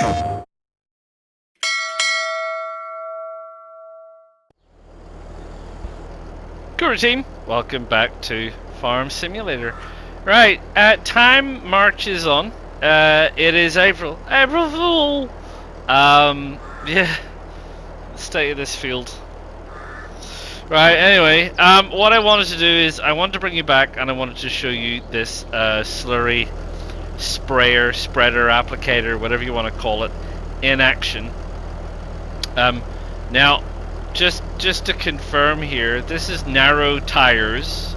Good team, welcome back to Farm Simulator. Right, time marches on. It is April. April Fool! Yeah, the state of this field. Right, anyway, what I wanted to do is I wanted to bring you back and I wanted to show you this slurry sprayer, spreader, applicator, whatever you want to call it, in action. Now, just to confirm here, this is narrow tires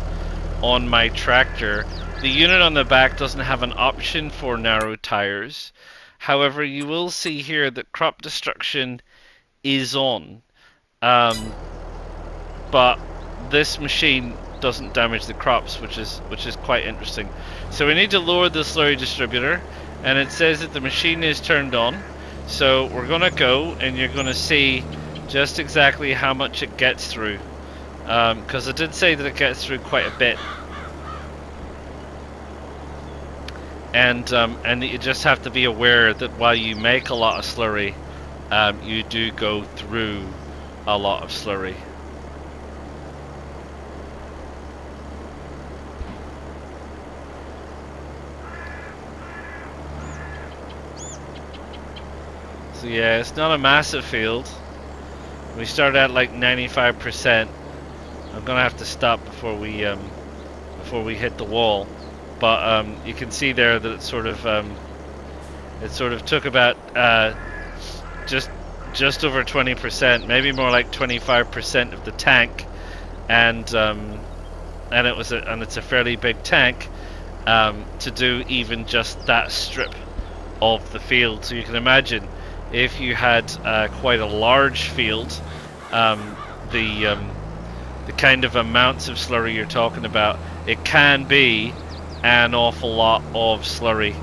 on my tractor. The unit on the back doesn't have an option for narrow tires. However, you will see here that crop destruction is on. But this machine doesn't damage the crops, which is quite interesting. So we need to lower the slurry distributor, and it says that the machine is turned on. So we're gonna go, and you're gonna see just exactly how much it gets through, because it did say that it gets through quite a bit. And you just have to be aware that while you make a lot of slurry, you do go through a lot of slurry. So yeah, it's not a massive field. We start at like 95%. I'm gonna have to stop before we hit the wall. But you can see there that it sort of took about just over 20%, maybe more like 25% of the tank, and it's a fairly big tank to do even just that strip of the field. So you can imagine if you had quite a large field, the kind of amounts of slurry you're talking about, it can be an awful lot of slurry.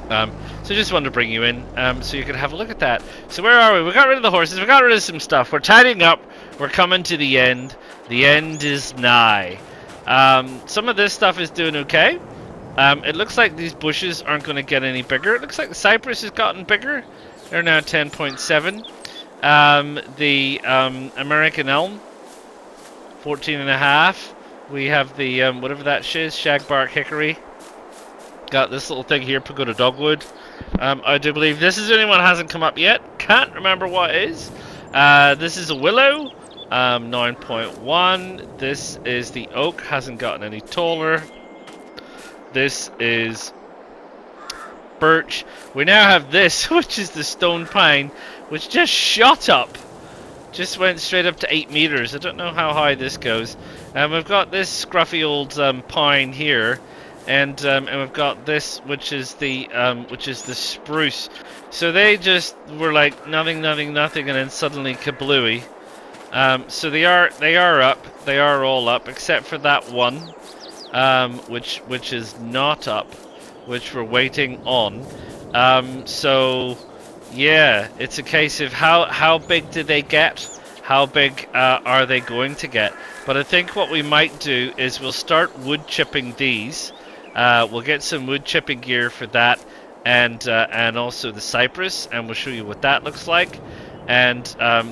So just wanted to bring you in so you could have a look at that. So where are we? We got rid of the horses, we got rid of some stuff, we're tidying up, we're coming to the end. The end is nigh. Some of this stuff is doing okay. It looks like these bushes aren't going to get any bigger. It looks like the cypress has gotten bigger. They're now 10.7. The American elm, 14.5. We have the whatever that is, shagbark hickory. Got this little thing here, pagoda dogwood. I do believe this is the only one that hasn't come up yet. Can't remember what it is. This is a willow, 9.1. This is the oak, hasn't gotten any taller. This is birch. We now have this, which is the stone pine, which just shot up. Just went straight up to 8 meters. I don't know how high this goes. We've got this scruffy old pine here, and we've got this, which is the spruce. So they just were like nothing, and then suddenly kablooey. So they are up. They are all up, except for that one, which is not up, which we're waiting on. So yeah, it's a case of how big did they get? How big are they going to get? But I think what we might do is we'll start wood chipping these. We'll get some wood chipping gear for that, and also the cypress, and we'll show you what that looks like. And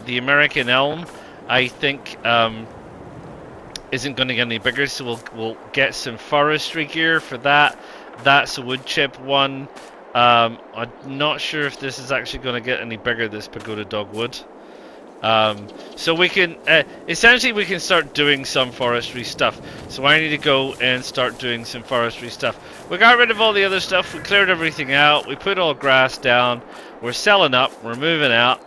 the American elm, I think, isn't going to get any bigger, so we'll get some forestry gear for that. That's a wood chip one. I'm not sure if this is actually going to get any bigger, this pagoda dogwood. So we can essentially we can start doing some forestry stuff. So I need to go and start doing some forestry stuff. We got rid of all the other stuff. We cleared everything out. We put all grass down. We're selling up. We're moving out.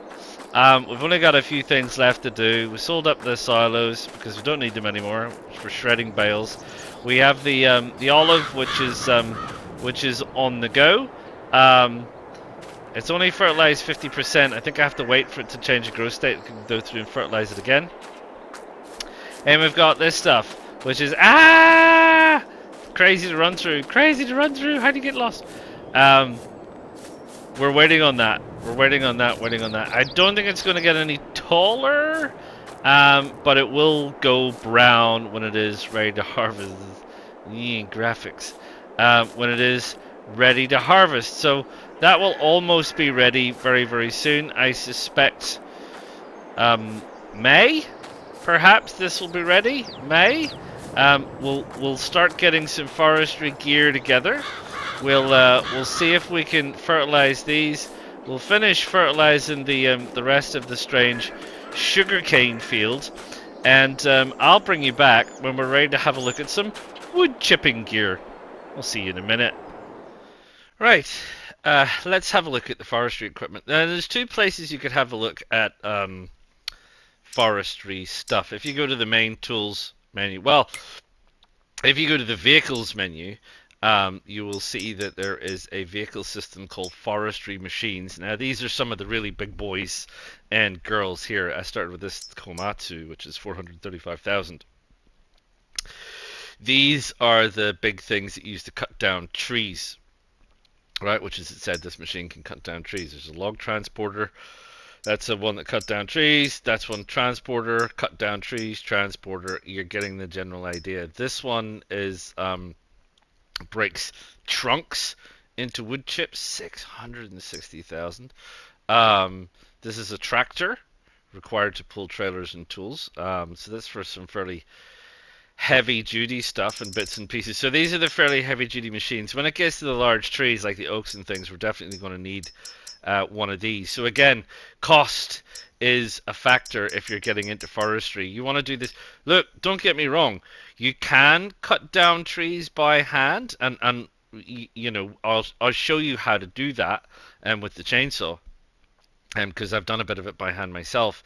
We've only got a few things left to do. We sold up the silos because we don't need them anymore for shredding bales. We have the olive, which is on the go. It's only fertilized 50%. I think I have to wait for it to change the growth state. I can go through and fertilize it again. And we've got this stuff, which is crazy to run through. Crazy to run through. How do you get lost? We're waiting on that. We're waiting on that. Waiting on that. I don't think it's going to get any taller, but it will go brown when it is ready to harvest. Graphics. When it is ready to harvest. So That will almost be ready very, very soon. I suspect May, perhaps this will be ready. May. We'll start getting some forestry gear together. We'll see if we can fertilize these. We'll finish fertilizing the rest of the strange sugarcane field, and I'll bring you back when we're ready to have a look at some wood chipping gear. I'll see you in a minute. Right, let's have a look at the forestry equipment. Now, there's two places you could have a look at forestry stuff. If you go to the main tools menu, well, if you go to the vehicles menu, you will see that there is a vehicle system called Forestry Machines. Now, these are some of the really big boys and girls here. I started with this Komatsu, which is 435,000. These are the big things that you use to cut down trees, right? Which is, it said, this machine can cut down trees. There's a log transporter. That's the one that cut down trees. That's one transporter, cut down trees, transporter. You're getting the general idea. This one is breaks trunks into wood chips. 660,000. This is a tractor required to pull trailers and tools. So that's for some fairly heavy duty stuff and bits and pieces. So these are the fairly heavy duty machines. When it gets to the large trees like the oaks and things, we're definitely going to need one of these. So again, cost is a factor if you're getting into forestry. You want to do this. Look, don't get me wrong. You can cut down trees by hand, and you know, I'll show you how to do that with the chainsaw, because I've done a bit of it by hand myself.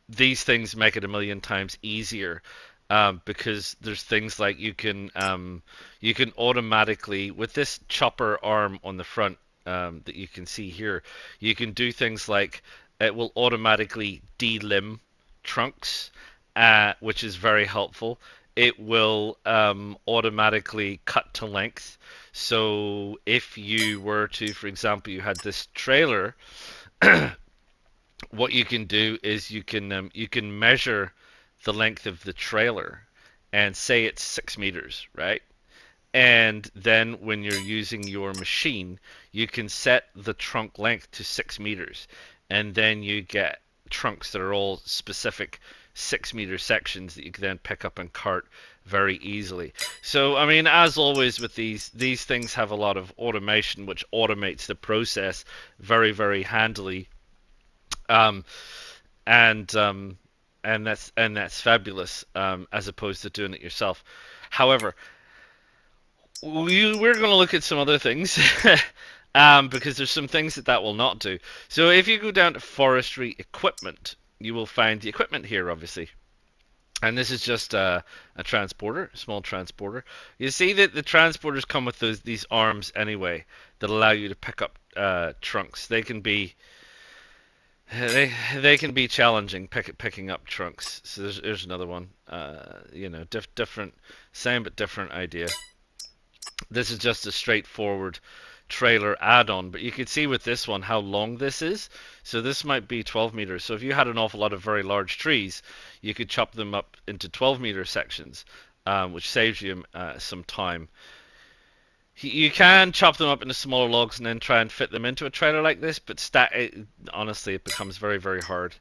These things make it a million times easier. Because there's things like you can automatically, with this chopper arm on the front that you can see here, you can do things like it will automatically delimb trunks, which is very helpful. It will automatically cut to length. So if you were to, for example, you had this trailer, what you can do is you can measure the length of the trailer and say it's 6 meters, right? And then when you're using your machine, you can set the trunk length to 6 meters, and then you get trunks that are all specific 6 meter sections that you can then pick up and cart very easily. So I mean, as always with these things have a lot of automation, which automates the process very, very handily. Um, and that's fabulous, as opposed to doing it yourself. However, we're going to look at some other things, because there's some things that will not do. So if you go down to forestry equipment, you will find the equipment here, obviously. And this is just a transporter, a small transporter. You see that the transporters come with these arms anyway that allow you to pick up trunks. They can be challenging picking up trunks. So there's another one. You know, different, same but different idea. This is just a straightforward trailer add-on, but you can see with this one how long this is. So this might be 12 meters. So if you had an awful lot of very large trees, you could chop them up into 12-meter sections, which saves you some time. You can chop them up into smaller logs and then try and fit them into a trailer like this, but honestly, it becomes very, very hard.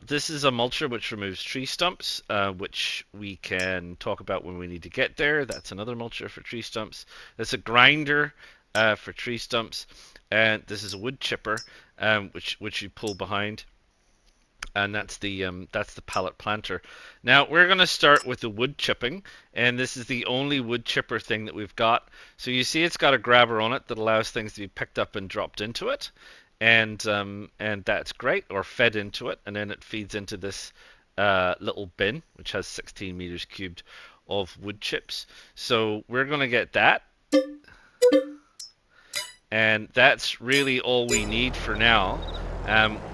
This is a mulcher which removes tree stumps, which we can talk about when we need to get there. That's another mulcher for tree stumps. That's a grinder for tree stumps, and this is a wood chipper, which you pull behind. And that's the pallet planter. Now we're going to start with the wood chipping, and this is the only wood chipper thing that we've got. So you see it's got a grabber on it that allows things to be picked up and dropped into it, and that's great, or fed into it, and then it feeds into this little bin which has 16 meters cubed of wood chips. So we're going to get that, and that's really all we need for now.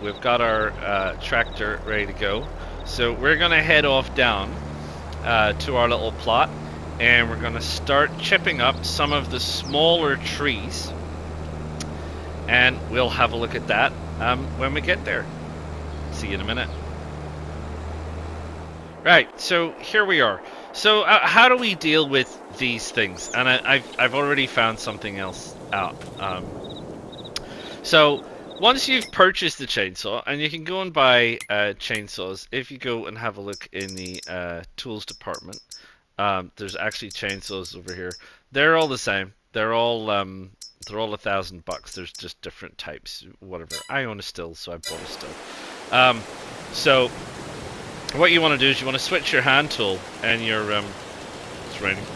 We've got our tractor ready to go, so we're going to head off down to our little plot, and we're going to start chipping up some of the smaller trees, and we'll have a look at that when we get there. See you in a minute. Right, so here we are. So how do we deal with these things? And I've already found something else out. So once you've purchased the chainsaw, and you can go and buy chainsaws, if you go and have a look in the tools department, there's actually chainsaws over here. They're all the same. They're all $1,000. There's just different types, whatever. I own a still, so I bought a still. So what you want to do is you want to switch your hand tool, and it's raining.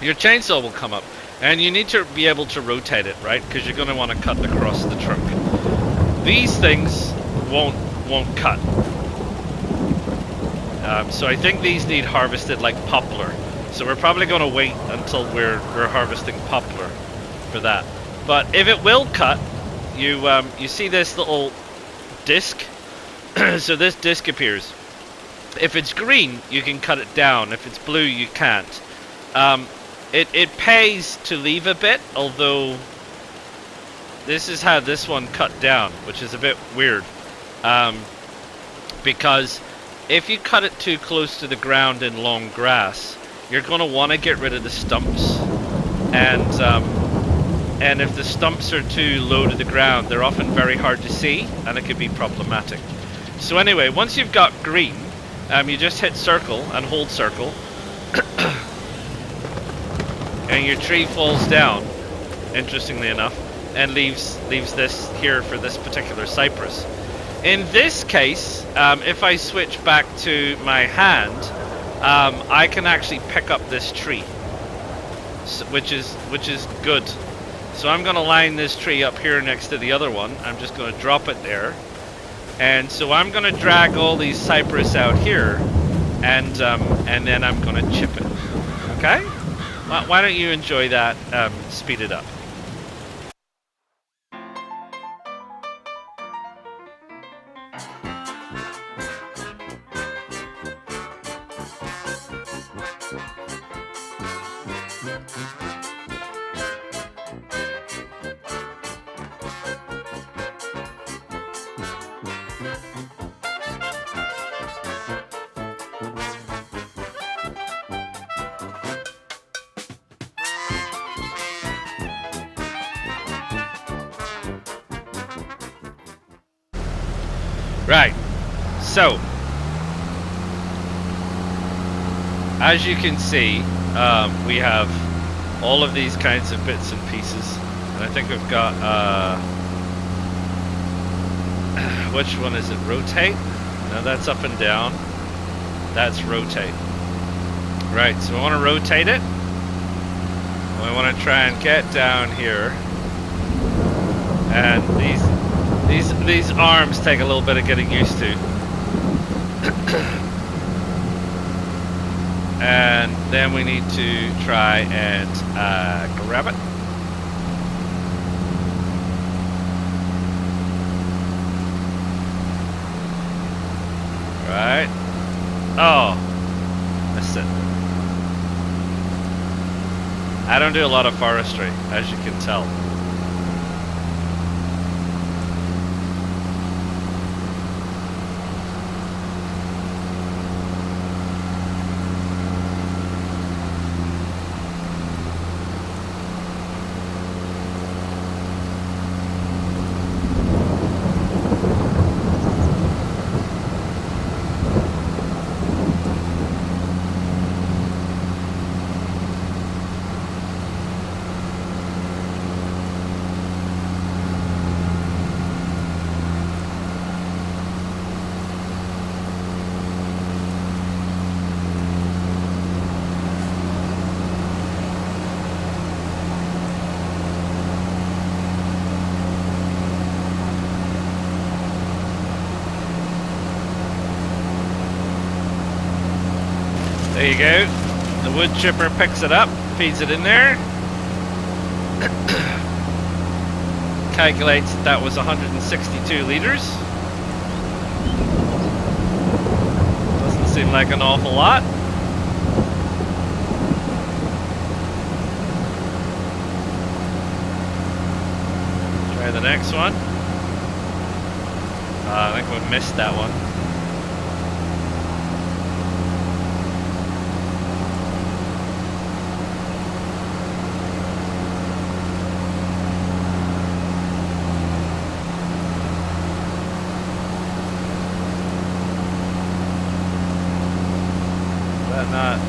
Your chainsaw will come up, and you need to be able to rotate it, right? Because you're going to want to cut across the trunk. These things won't cut. So I think these need harvested like poplar. So we're probably going to wait until we're harvesting poplar for that. But if it will cut, you see this little disc. So this disc appears. If it's green, you can cut it down. If it's blue, you can't. It pays to leave a bit, although this is how this one cut down, which is a bit weird. Because if you cut it too close to the ground in long grass, you're going to want to get rid of the stumps. And if the stumps are too low to the ground, they're often very hard to see, and it can be problematic. So anyway, once you've got green, you just hit circle and hold circle. And your tree falls down, interestingly enough, and leaves this here for this particular cypress. In this case, if I switch back to my hand, I can actually pick up this tree, which is good. So I'm going to line this tree up here next to the other one. I'm just going to drop it there, and so I'm going to drag all these cypress out here, and then I'm going to chip it. Okay? Why don't you enjoy that? Speed it up. Right, so as you can see, we have all of these kinds of bits and pieces, and I think we've got which one is it? Rotate? No, that's up and down. That's rotate. Right, so I want to rotate it. I want to try and get down here, and these arms take a little bit of getting used to. And then we need to try and grab it. Right. Oh, missed it. I don't do a lot of forestry, as you can tell. There you go. The wood chipper picks it up, feeds it in there. Calculates that was 162 liters. Doesn't seem like an awful lot. Try the next one. I think we missed that one. not.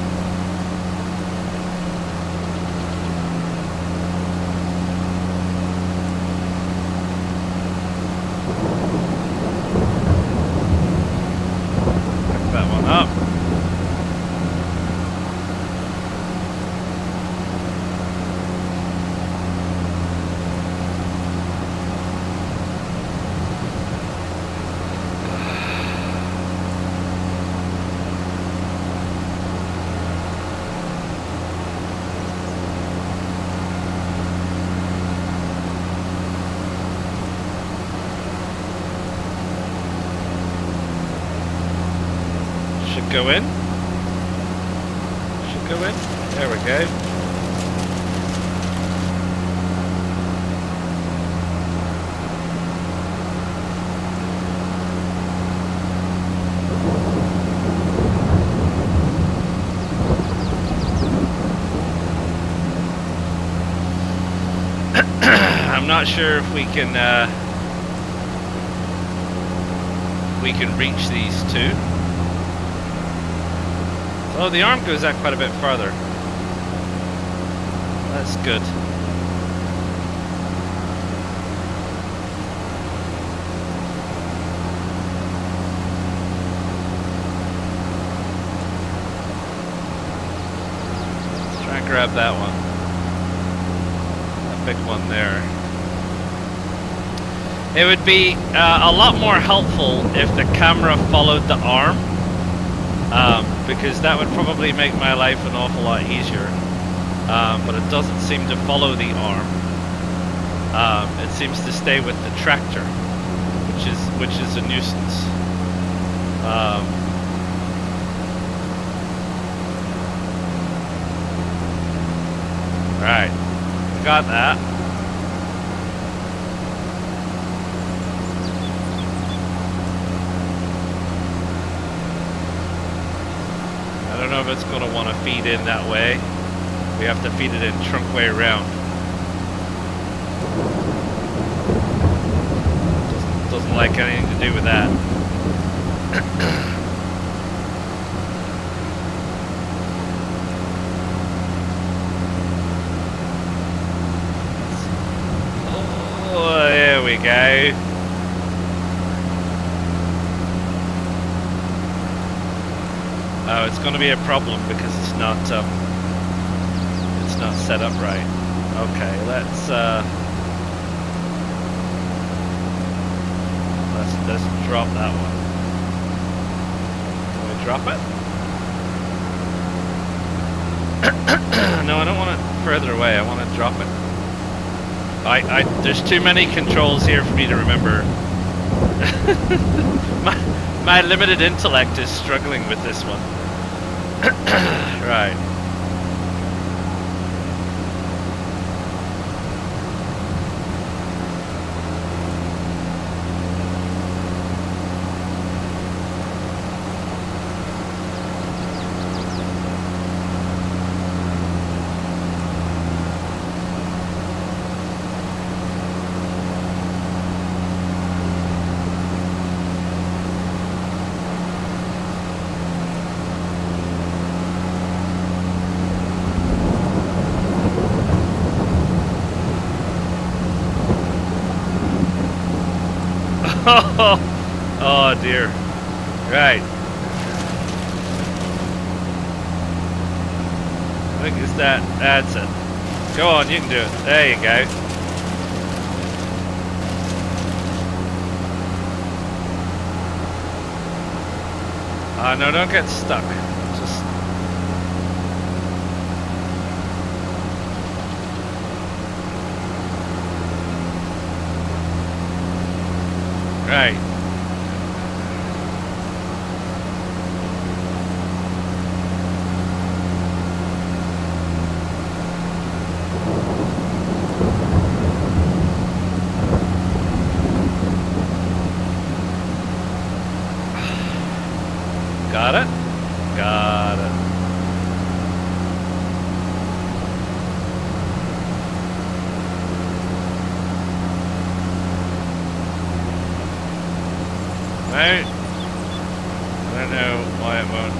Pick that one up. Should go in. Should go in. There we go. I'm not sure if we can reach these two. Oh, the arm goes out quite a bit farther. That's good. Let's try and grab that one. That big one there. It would be a lot more helpful if the camera followed the arm. Because that would probably make my life an awful lot easier, but it doesn't seem to follow the arm. It seems to stay with the tractor, which is a nuisance. Right, got that. I don't know if it's going to want to feed in that way. We have to feed it in trunk way around. Doesn't like anything to do with that. Oh, there we go. Oh, it's going to be a problem because it's not set up right. Okay, let's drop that one. Can we drop it? No, I don't want it further away. I want to drop it. There's too many controls here for me to remember. My limited intellect is struggling with this one. Right. Oh dear. Right. I think it's that's it. Go on, you can do it. There you go. No, don't get stuck. Just... Right. Got it? Got it. Right? I don't know why it won't.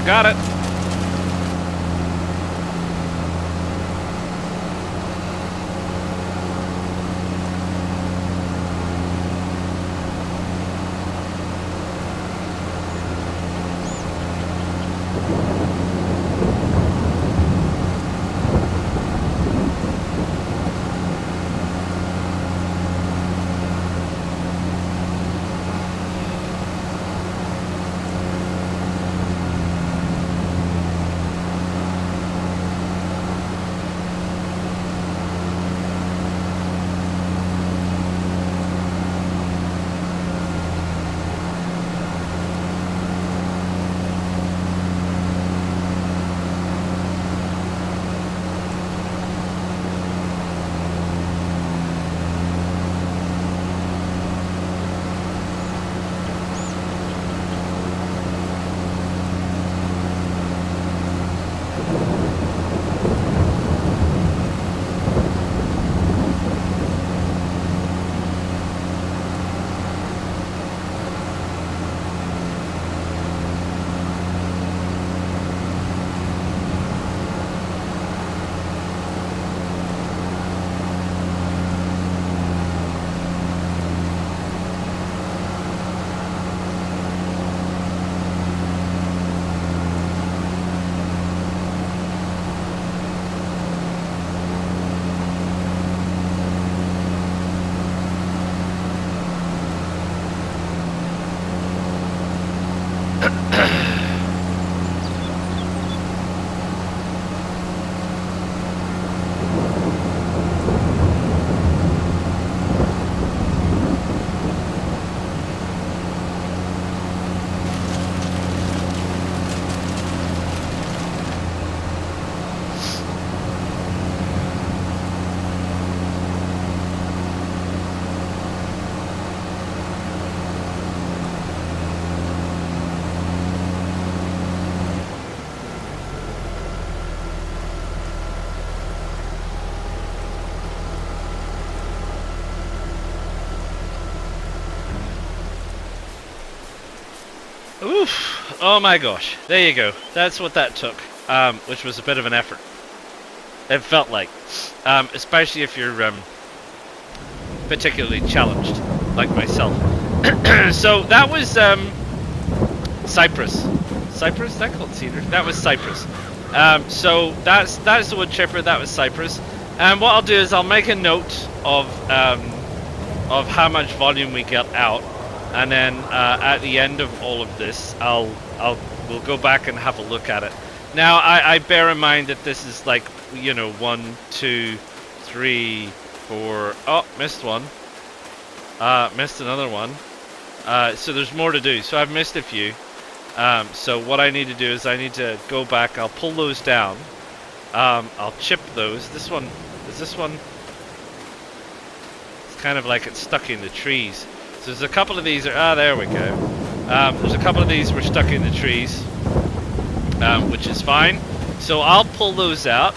got it. Oof. Oh my gosh. There you go. That's what that took, which was a bit of an effort. It felt like, especially if you're particularly challenged, like myself. So that was Cypress. Cypress? Is that called cedar? That was Cypress. So that's the wood chipper. That was Cypress. And what I'll do is I'll make a note of how much volume we get out, and then at the end of all of this, we'll go back and have a look at it. Now I bear in mind that this is like, you know, 1, 2, 3, 4. Oh, missed one. Missed another one. So there's more to do. So I've missed a few. So what I need to do is I need to go back. I'll pull those down. I'll chip those. This one, is this one? It's kind of like it's stuck in the trees. So there's a couple of these. There we go. There's a couple of these were stuck in the trees, which is fine. So I'll pull those out,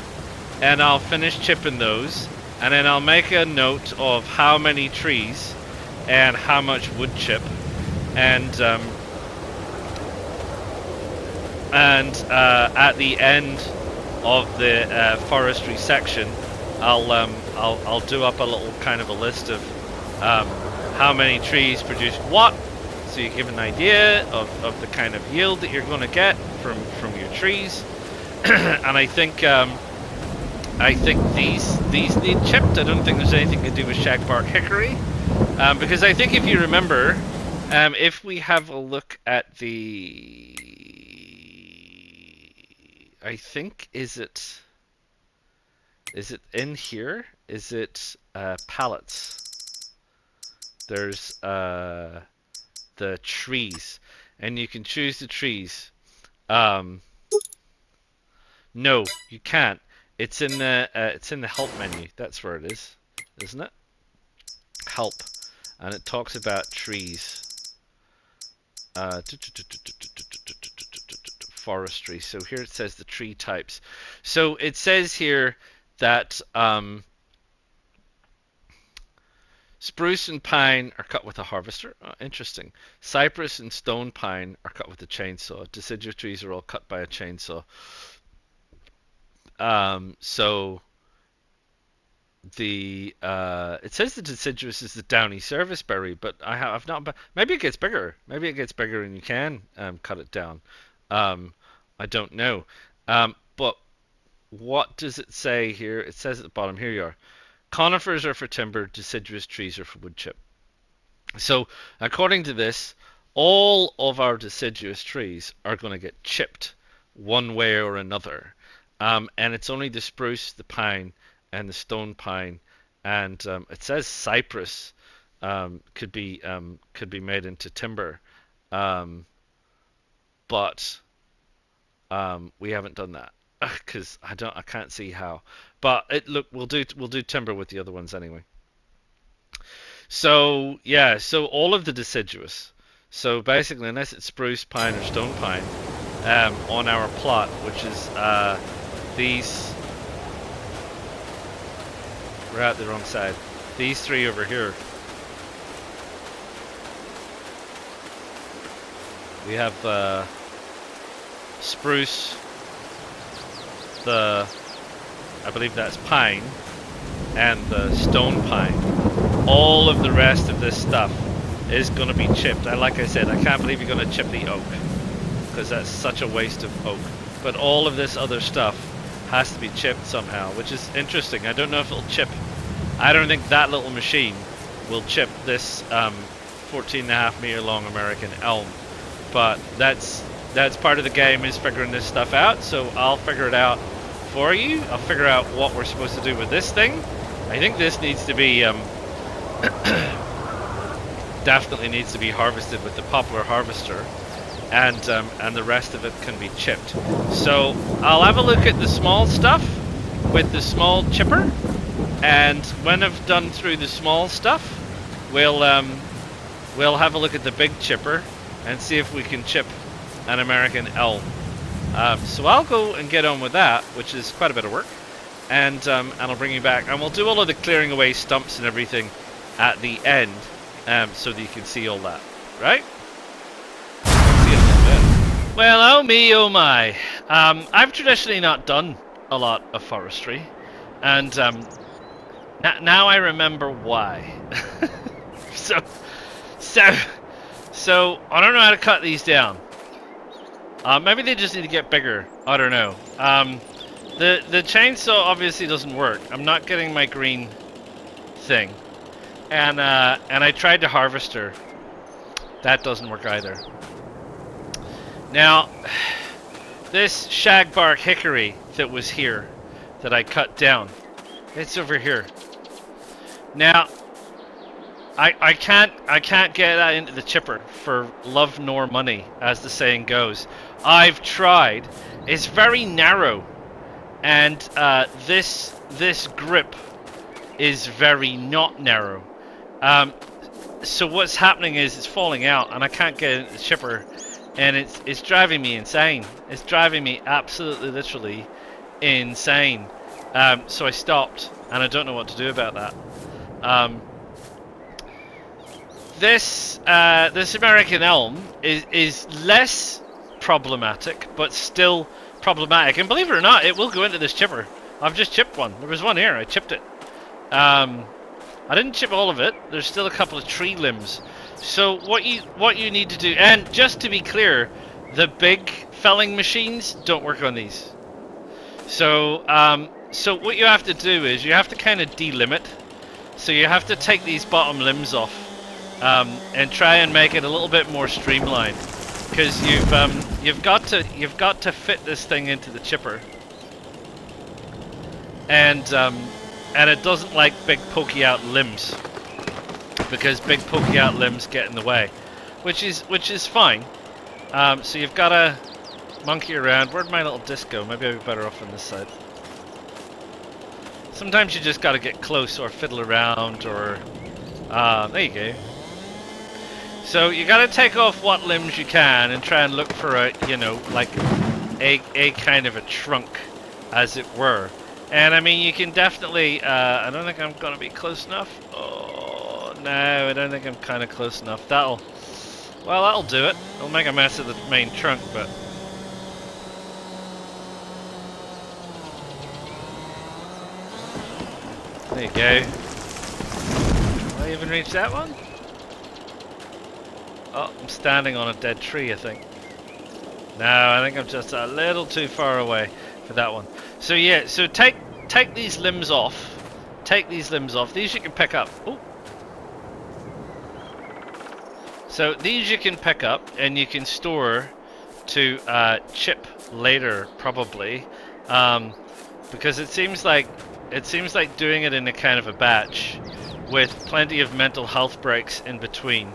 and I'll finish chipping those, and then I'll make a note of how many trees and how much wood chip, and at the end of the forestry section, I'll do up a little kind of a list of how many trees produce what, so you give an idea of the kind of yield that you're going to get from your trees. And I think these need chipped. I don't think there's anything to do with shagbark hickory, because I think if you remember, if we have a look at the, I think is it in here? Is it pallets? There's the trees, and you can choose the trees. No, you can't. It's in the help menu. That's where it is, isn't it? Help, and it talks about trees. Forestry. So here it says the tree types. So it says here that Spruce and pine are cut with a harvester. Oh, interesting. Cypress and stone pine are cut with a chainsaw. Deciduous trees are all cut by a chainsaw. So the it says the deciduous is the downy serviceberry, but I've not. Maybe it gets bigger. Maybe it gets bigger and you can cut it down. I don't know. But what does it say here? It says at the bottom. Here you are. Conifers are for timber. Deciduous trees are for wood chip. So according to this, all of our deciduous trees are going to get chipped one way or another. And it's only the spruce, the pine, and the stone pine, and it says cypress could be made into timber, but we haven't done that because I can't see how. But we'll do timber with the other ones anyway. So yeah, so all of the deciduous. So basically, unless it's spruce, pine, or stone pine, on our plot, which is these. We're at the wrong side. These three over here. We have spruce, I believe that's pine, and the stone pine. All of the rest of this stuff is going to be chipped. And like I said, I can't believe you're going to chip the oak, because that's such a waste of oak. But all of this other stuff has to be chipped somehow, which is interesting. I don't know if it'll chip. I don't think that little machine will chip this 14.5 meter long American elm. But that's part of the game, is figuring this stuff out. So I'll figure it out for you. I'll figure out what we're supposed to do with this thing. I think this needs to be definitely needs to be harvested with the poplar harvester, and the rest of it can be chipped. So I'll have a look at the small stuff with the small chipper, and when I've done through the small stuff, we'll have a look at the big chipper and see if we can chip an American elm. So I'll go and get on with that, which is quite a bit of work, and I'll bring you back, and we'll do all of the clearing away stumps and everything at the end, so that you can see all that, right? See you in a little bit. Well, oh me, oh my. I've traditionally not done a lot of forestry, and now I remember why. So I don't know how to cut these down. Maybe they just need to get bigger. I don't know. The chainsaw obviously doesn't work. I'm not getting my green thing, and I tried the harvester. That doesn't work either. Now, this shagbark hickory that was here, that I cut down, it's over here. Now, I can't get that into the chipper for love nor money, as the saying goes. I've tried. It's very narrow, and this grip is very not narrow. So what's happening is it's falling out, and I can't get it into the chipper, and it's driving me insane. It's driving me absolutely, literally insane. So I stopped, and I don't know what to do about that. This American elm is less problematic, but still problematic. And believe it or not, it will go into this chipper. I've just chipped one. There was one here. I chipped it. I didn't chip all of it. There's still a couple of tree limbs. So what you need to do, and just to be clear, the big felling machines don't work on these. So so what you have to do is you have to kind of delimit. So you have to take these bottom limbs off, and try and make it a little bit more streamlined, because you've got to fit this thing into the chipper, and it doesn't like big pokey out limbs, because big pokey out limbs get in the way, which is fine. So you've got to monkey around. Where'd my little disc go? Maybe I'd be better off on this side. Sometimes you just got to get close or fiddle around, or there you go. So you got to take off what limbs you can and try and look for a, like a kind of a trunk, as it were. And I mean, you can definitely, I don't think I'm going to be close enough. Oh, No, I don't think I'm kind of close enough. That'll do it. It'll make a mess of the main trunk, but... There you go. Will I even reach that one? Oh, I'm standing on a dead tree, I think. No, I think I'm just a little too far away for that one. So yeah, so take these limbs off. Take these limbs off. These you can pick up. Ooh. So these you can pick up and you can store to chip later, probably, because it seems like doing it in a kind of a batch with plenty of mental health breaks in between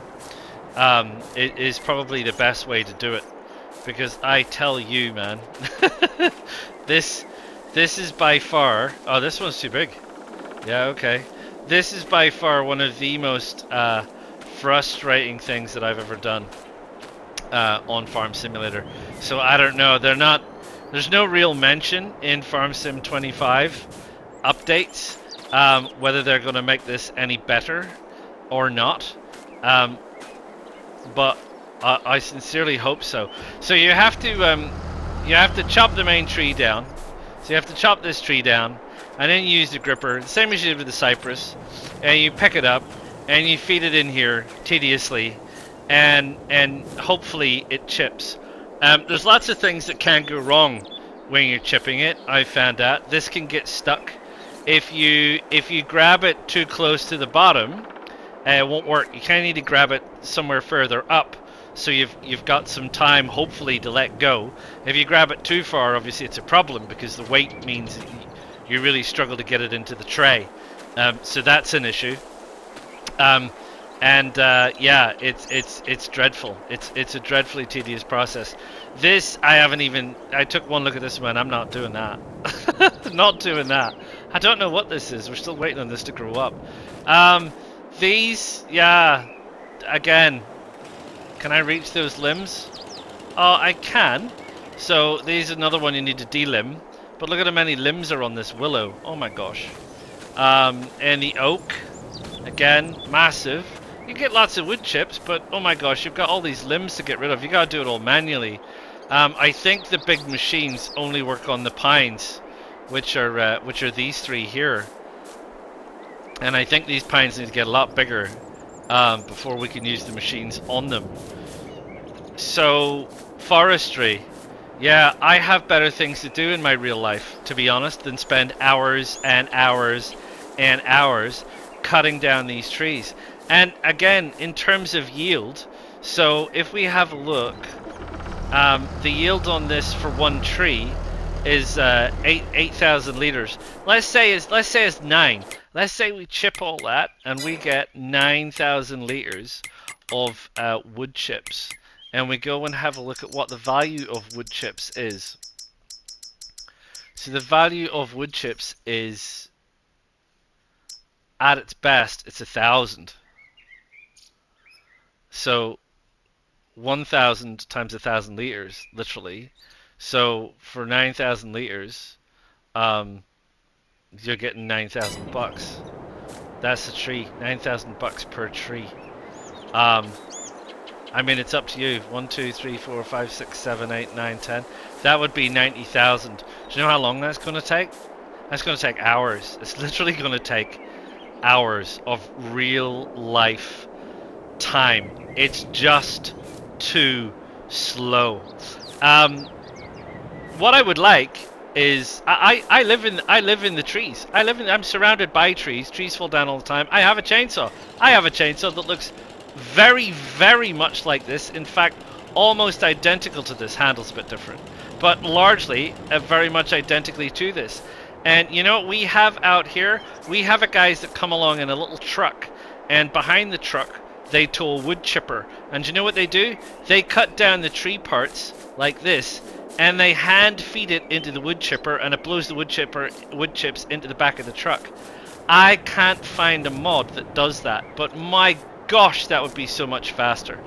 it is probably the best way to do it. Because I tell you, man, this is by far. Oh, this one's too big. Yeah, okay. This is by far one of the most frustrating things that I've ever done on Farm Simulator. So I don't know. There's no real mention in Farm Sim 25 updates whether they're going to make this any better or not. But I sincerely hope so. So you have to chop the main tree down. So you have to chop this tree down, and then you use the gripper, the same as you did with the cypress, and you pick it up, and you feed it in here tediously, and hopefully it chips. There's lots of things that can go wrong when you're chipping it. I found out this can get stuck if you grab it too close to the bottom. It won't work. You kind of need to grab it somewhere further up, so you've got some time, hopefully, to let go. If you grab it too far, obviously it's a problem because the weight means you really struggle to get it into the tray. So that's an issue. Yeah, it's dreadful. It's a dreadfully tedious process. This I took one look at this one. I'm not doing that. Not doing that. I don't know what this is. We're still waiting on this to grow up. These, yeah, again, can I reach those limbs? Oh, I can. So these is another one you need to delimb. But look at how many limbs are on this willow. Oh my gosh. And the oak, again, massive. You get lots of wood chips, but oh my gosh, you've got all these limbs to get rid of. You gotta do it all manually. I think the big machines only work on the pines, which are these three here. And I think these pines need to get a lot bigger before we can use the machines on them. So, forestry. Yeah, I have better things to do in my real life, to be honest, than spend hours and hours and hours cutting down these trees. And again, in terms of yield, so if we have a look, the yield on this for one tree is 8,000 liters. Let's say it's 9. Let's say we chip all that and we get 9,000 liters of wood chips. And we go and have a look at what the value of wood chips is. So the value of wood chips is, at its best, it's 1,000. So 1,000 times 1,000 liters, literally. So for 9,000 liters, you're getting 9,000 bucks. That's a tree. 9,000 bucks per tree. I mean, it's up to you. 1, 2, 3, 4, 5, 6, 7, 8, 9, 10. That would be 90,000. Do you know how long that's going to take? That's going to take hours. It's literally going to take hours of real life time. It's just too slow. What I would like is I live in the trees. I'm surrounded by trees. Trees fall down all the time. I have a chainsaw. I have a chainsaw that looks very, very much like this. In fact, almost identical to this. Handle's a bit different, but largely very much identically to this. And you know what we have out here? We have a guys that come along in a little truck, and behind the truck they tow a wood chipper. And you know what they do? They cut down the tree parts like this, and they hand feed it into the wood chipper, and it blows the wood chips into the back of the truck. I can't find a mod that does that, but my gosh, that would be so much faster.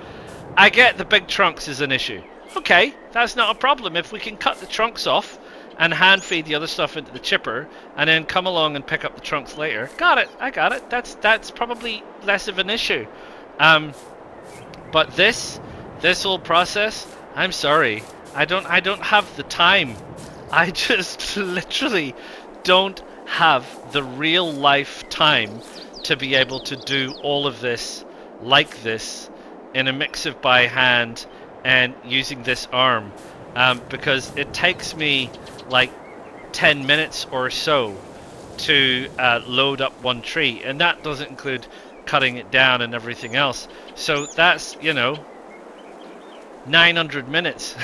I get the big trunks is an issue. Okay, that's not a problem. If we can cut the trunks off and hand feed the other stuff into the chipper, and then come along and pick up the trunks later. Got it. I got it. That's probably less of an issue. But this whole process, I'm sorry, I don't have the time. I just literally don't have the real life time to be able to do all of this like this in a mix of by hand and using this arm, because it takes me like 10 minutes or so to load up one tree, and that doesn't include cutting it down and everything else. So that's, 900 minutes.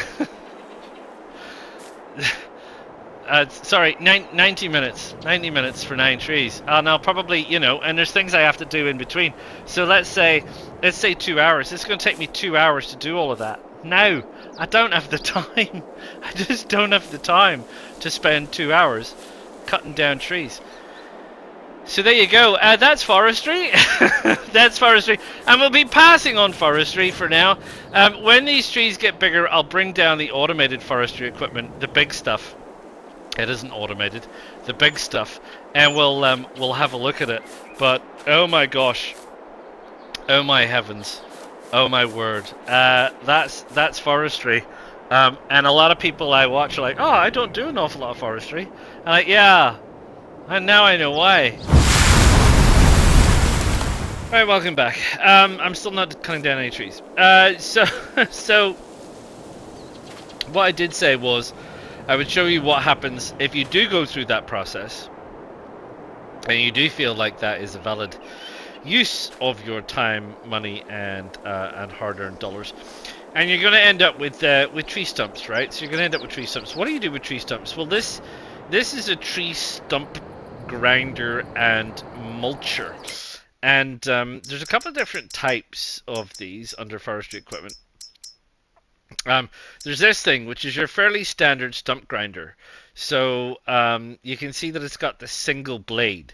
Sorry, 90 minutes. 90 minutes for 9 trees. And I'll probably, and there's things I have to do in between. So let's say 2 hours. It's going to take me 2 hours to do all of that. No, I don't have the time. I just don't have the time to spend 2 hours cutting down trees. So there you go. That's forestry. That's forestry. And we'll be passing on forestry for now. When these trees get bigger, I'll bring down the automated forestry equipment, the big stuff. It isn't automated, the big stuff, and we'll have a look at it. But oh my gosh, oh my heavens, oh my word, that's forestry. And a lot of people I watch are like, oh, I don't do an awful lot of forestry. And like, yeah, and now I know why. Alright, welcome back. I'm still not cutting down any trees. So what I did say was I would show you what happens if you do go through that process and you do feel like that is a valid use of your time, money, and hard-earned dollars. And you're going to end up with tree stumps, right? So you're going to end up with tree stumps. What do you do with tree stumps? Well, this is a tree stump grinder and mulcher. And there's a couple of different types of these under forestry equipment. There's this thing, which is your fairly standard stump grinder. So you can see that it's got the single blade.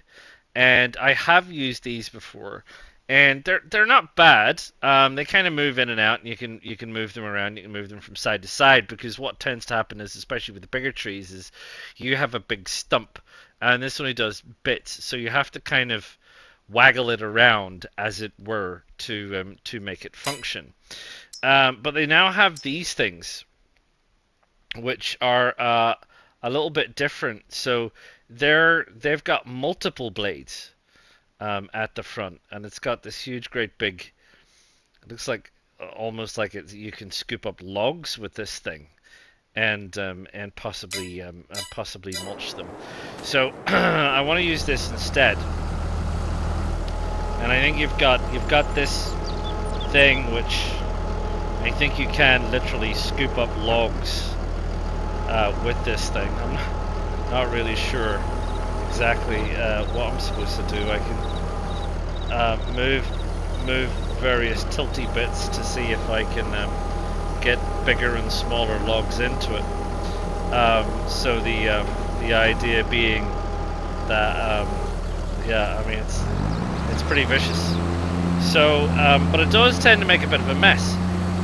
And I have used these before. And they're not bad. They kind of move in and out, and you can move them around. You can move them from side to side, because what tends to happen is, especially with the bigger trees, is you have a big stump, and this only does bits. So you have to kind of waggle it around, as it were, to make it function. But they now have these things, which are a little bit different. So they've got multiple blades at the front, and it's got this huge, great big. It looks like almost like you can scoop up logs with this thing, and possibly mulch them. So I want to use this instead, and I think you've got this thing which I think you can literally scoop up logs with this thing. I'm not really sure exactly what I'm supposed to do. I can move various tilty bits to see if I can get bigger and smaller logs into it. So the idea being that yeah, I mean it's pretty vicious. So but it does tend to make a bit of a mess.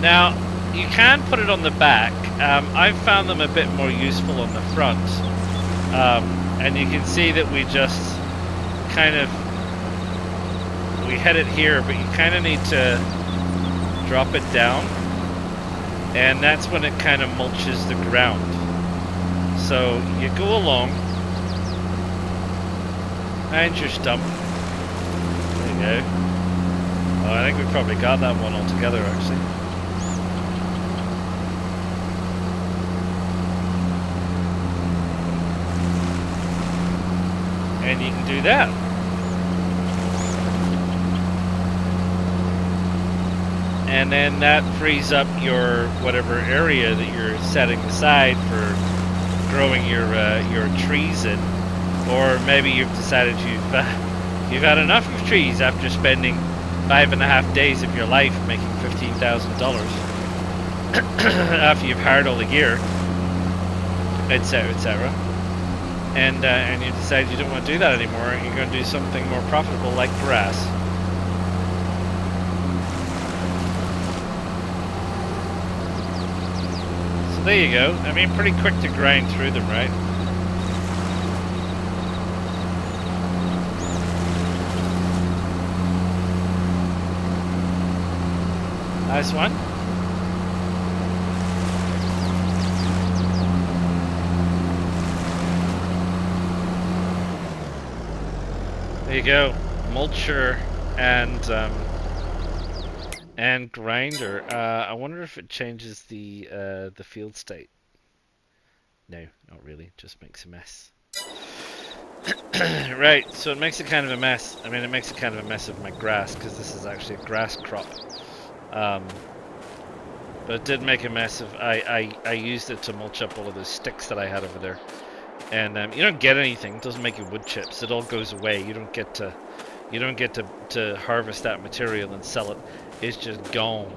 Now, you can put it on the back. I've found them a bit more useful on the front. And you can see that we just kind of, we head it here, but you kind of need to drop it down. And that's when it kind of mulches the ground. So you go along, and your stump. There you go. Oh, I think we probably got that one all together, actually. And you can do that. And then that frees up your whatever area that you're setting aside for growing your trees in. Or maybe you've decided you've had enough of trees after spending 5.5 days of your life making $15,000 after you've hired all the gear, etc., etc. And you decide you don't want to do that anymore, and you're going to do something more profitable like grass. So there you go. I mean, pretty quick to grind through them, right? Nice one. There you go. Mulcher and grinder. I wonder if it changes the field state. No, not really. Just makes a mess. Right, so it makes it kind of a mess. I mean, it makes it kind of a mess of my grass because this is actually a grass crop. But it did make a mess of. I used it to mulch up all of those sticks that I had over there, and you don't get anything. It doesn't make you wood chips. It all goes away. You don't get to harvest that material and sell it. It's just gone.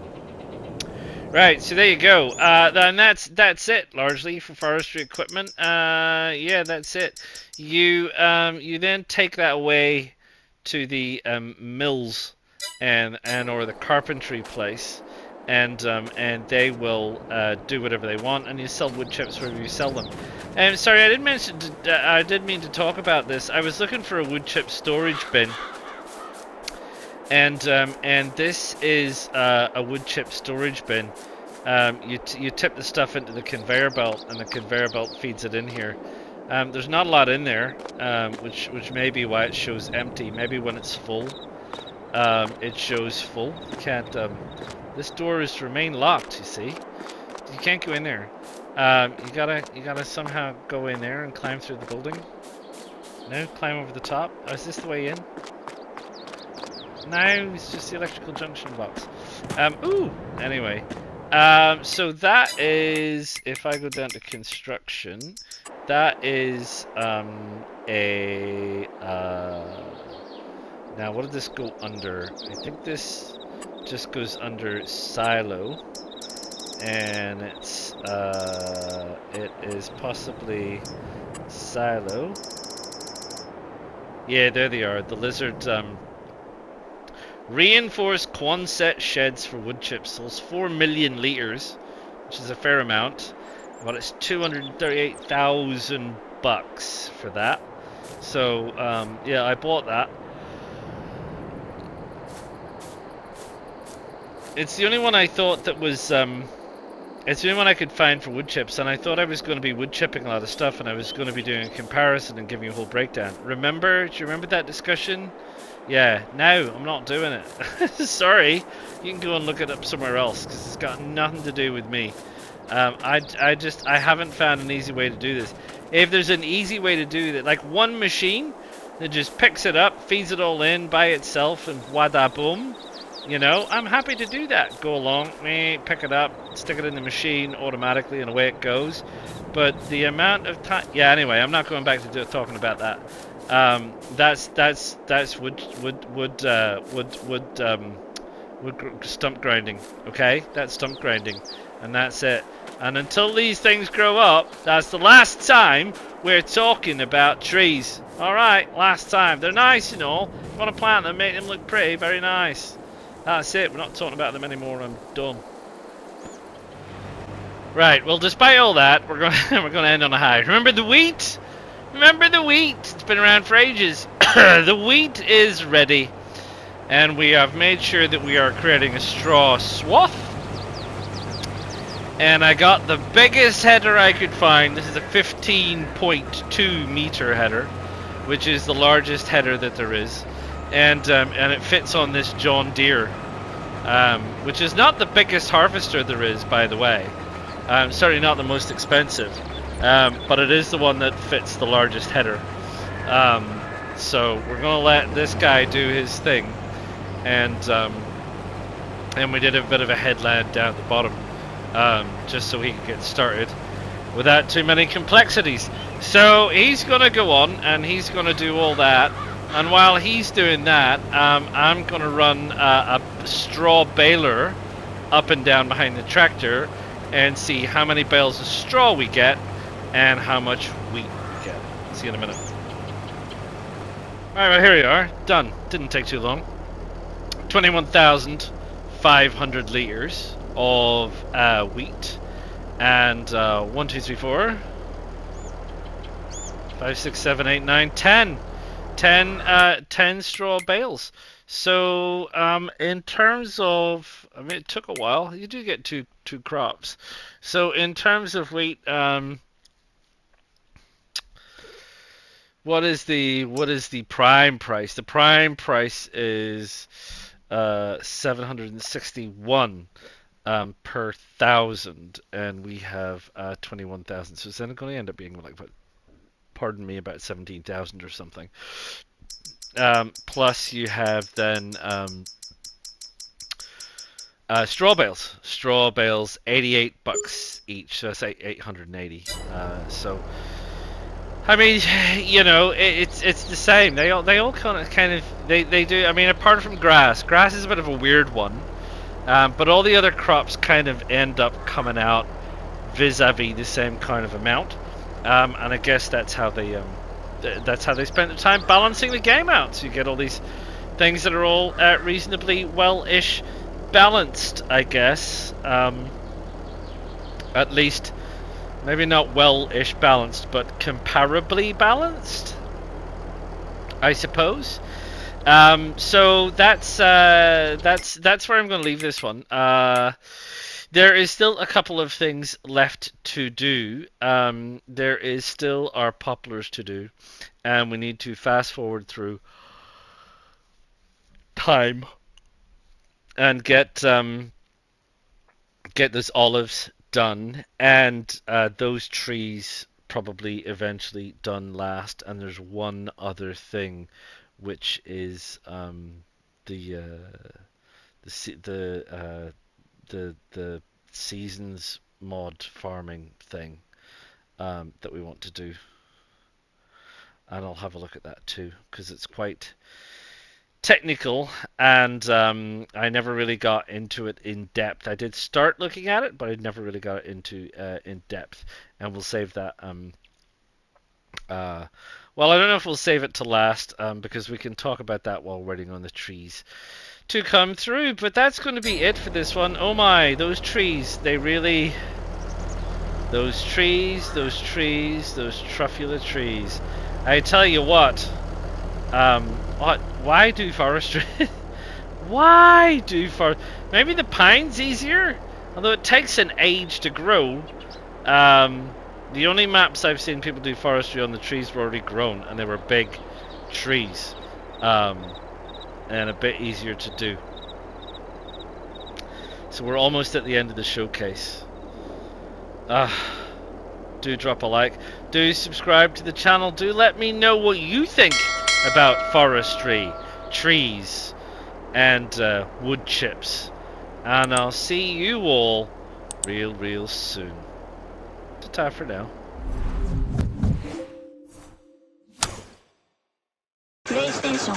Right, so there you go. And that's it largely for forestry equipment. Yeah, that's it. You then take that away to the mills and or the carpentry place, and they will do whatever they want, and you sell wood chips wherever you sell them. Sorry, I did mention. I did mean to talk about this. I was looking for a wood chip storage bin. And this is a wood chip storage bin. You tip the stuff into the conveyor belt, and the conveyor belt feeds it in here. There's not a lot in there, which may be why it shows empty. Maybe when it's full, it shows full. You can't. This door is to remain locked. You see, you can't go in there. You gotta somehow go in there and climb through the building. No, climb over the top. Oh, is this the way in? No, it's just the electrical junction box. Ooh, anyway. So that is, if I go down to construction, that is now what did this go under? I think this just goes under silo, and it is possibly silo. Yeah, there they are. The lizard reinforced Quonset sheds for wood chips. So it's 4 million liters, which is a fair amount. But it's $238,000 for that. So yeah, I bought that. It's the only one I thought that was it's the only one I could find for wood chips, and I thought I was going to be wood chipping a lot of stuff, and I was going to be doing a comparison and giving you a whole breakdown. Do you remember that discussion? Yeah, no, I'm not doing it. Sorry, you can go and look it up somewhere else, because it's got nothing to do with me. I haven't found an easy way to do this. If there's an easy way to do that, like one machine that just picks it up, feeds it all in by itself, and wada boom, you know, I'm happy to do that. Go along, pick it up, stick it in the machine automatically, and away it goes. But the amount of time, yeah. Anyway, I'm not going back to talking about that. That's wood stump grinding. Okay, that's stump grinding, and that's it. And until these things grow up, that's the last time we're talking about trees. All right, last time. They're nice and all. You want to plant them, make them look pretty, very nice. That's it. We're not talking about them anymore. I'm done. Right. Well, despite all that, we're going to end on a high. Remember the wheat? Remember the wheat? It's been around for ages. The wheat is ready, and we have made sure that we are creating a straw swath. And I got the biggest header I could find. This is a 15.2 meter header, which is the largest header that there is. And it fits on this John Deere, which is not the biggest harvester there is, by the way. Certainly not the most expensive, but it is the one that fits the largest header. So we're going to let this guy do his thing, and we did a bit of a headland down at the bottom, just so he could get started without too many complexities. So he's going to go on, and he's going to do all that. And while he's doing that, I'm going to run a straw baler up and down behind the tractor and see how many bales of straw we get and how much wheat we get. See you in a minute. Alright, well, here we are. Done. Didn't take too long. 21,500 litres of wheat And 1, 2, 3, 4, 5, 6, 7, 8, 9, 10. 10 straw bales. So in terms of, I mean, it took a while. You do get two crops. So in terms of wheat, what is the prime price? The prime price is 761 per thousand, and we have 21,000. So it's then going to end up being like, pardon me, about 17,000 or something. Plus you have then straw bales. Straw bales, $88 each. So that's 880. So I mean, you know, it's the same. They all kind of they do. I mean, apart from grass, grass is a bit of a weird one. But all the other crops kind of end up coming out vis-a-vis the same kind of amount. And I guess that's how they spend the time balancing the game out. So you get all these things that are all reasonably well-ish balanced, I guess. At least, maybe not well-ish balanced, but comparably balanced, I suppose. So that's where I'm going to leave this one. There is still a couple of things left to do. There is still our poplars to do, and we need to fast forward through time and get those olives done, and those trees probably eventually done last. And there's one other thing, which is the the seasons mod farming thing that we want to do, and I'll have a look at that too, because it's quite technical, and I never really got into it in depth. I did start looking at it, but I never really got into in depth, and we'll save that. Well, I don't know if we'll save it to last, because we can talk about that while waiting on the trees to come through. But that's going to be it for this one. Oh my, those trees, they really... Those trees, those truffula trees. I tell you what, why do forestry? Why do forest? Maybe the pine's easier, although it takes an age to grow. The only maps I've seen people do forestry on, the trees were already grown, and they were big trees, and a bit easier to do. So we're almost at the end of the showcase. Do drop a like, do subscribe to the channel, do let me know what you think about forestry, trees, and wood chips. And I'll see you all real soon. Ta-ta for now. PlayStation